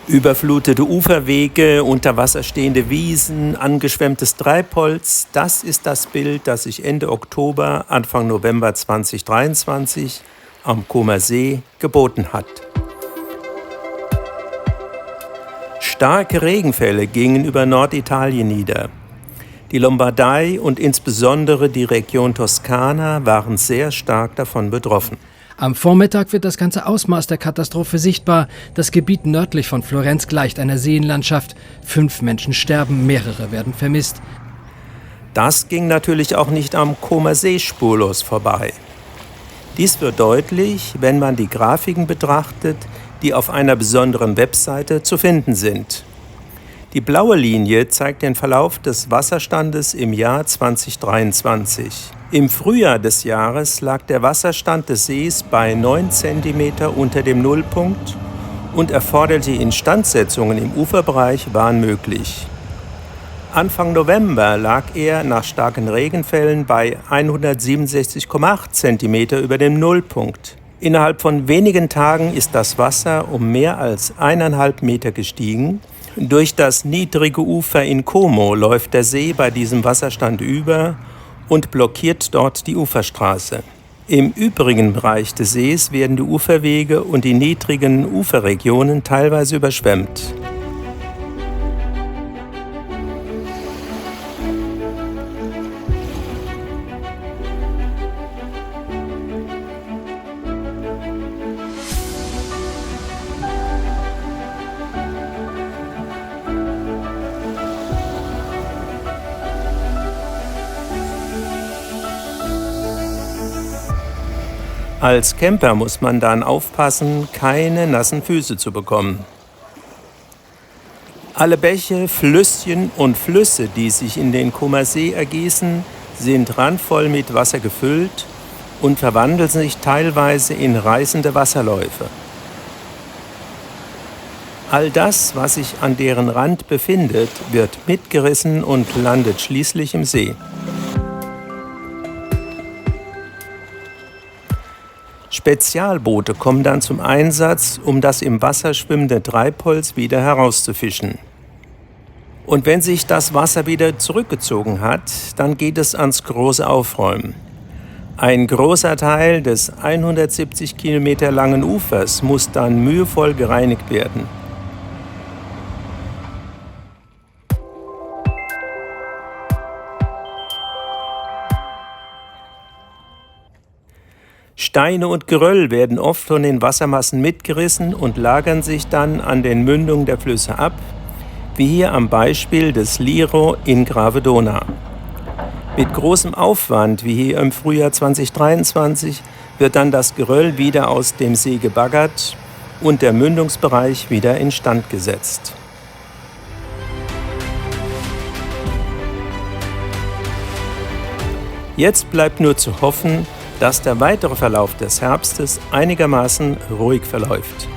Überflutete Uferwege, unter Wasser stehende Wiesen, angeschwemmtes Treibholz, das ist das Bild, das sich Ende Oktober, Anfang November 2023 am Comer See geboten hat. Starke Regenfälle gingen über Norditalien nieder. Die Lombardei und insbesondere die Region Toskana waren sehr stark davon betroffen. Am Vormittag wird das ganze Ausmaß der Katastrophe sichtbar. Das Gebiet nördlich von Florenz gleicht einer Seenlandschaft. 5 Menschen sterben, mehrere werden vermisst. Das ging natürlich auch nicht am Comer See spurlos vorbei. Dies wird deutlich, wenn man die Grafiken betrachtet, die auf einer besonderen Webseite zu finden sind. Die blaue Linie zeigt den Verlauf des Wasserstandes im Jahr 2023. Im Frühjahr des Jahres lag der Wasserstand des Sees bei 9 cm unter dem Nullpunkt und erforderliche Instandsetzungen im Uferbereich waren möglich. Anfang November lag er nach starken Regenfällen bei 167,8 cm über dem Nullpunkt. Innerhalb von wenigen Tagen ist das Wasser um mehr als 1,5 Meter gestiegen. Durch das niedrige Ufer in Como läuft der See bei diesem Wasserstand über und blockiert dort die Uferstraße. Im übrigen Bereich des Sees werden die Uferwege und die niedrigen Uferregionen teilweise überschwemmt. Als Camper muss man dann aufpassen, keine nassen Füße zu bekommen. Alle Bäche, Flüsschen und Flüsse, die sich in den Comer See ergießen, sind randvoll mit Wasser gefüllt und verwandeln sich teilweise in reißende Wasserläufe. All das, was sich an deren Rand befindet, wird mitgerissen und landet schließlich im See. Spezialboote kommen dann zum Einsatz, um das im Wasser schwimmende Treibholz wieder herauszufischen. Und wenn sich das Wasser wieder zurückgezogen hat, dann geht es ans große Aufräumen. Ein großer Teil des 170 Kilometer langen Ufers muss dann mühevoll gereinigt werden. Steine und Geröll werden oft von den Wassermassen mitgerissen und lagern sich dann an den Mündungen der Flüsse ab, wie hier am Beispiel des Liro in Gravedona. Mit großem Aufwand, wie hier im Frühjahr 2023, wird dann das Geröll wieder aus dem See gebaggert und der Mündungsbereich wieder instand gesetzt. Jetzt bleibt nur zu hoffen, dass der weitere Verlauf des Herbstes einigermaßen ruhig verläuft.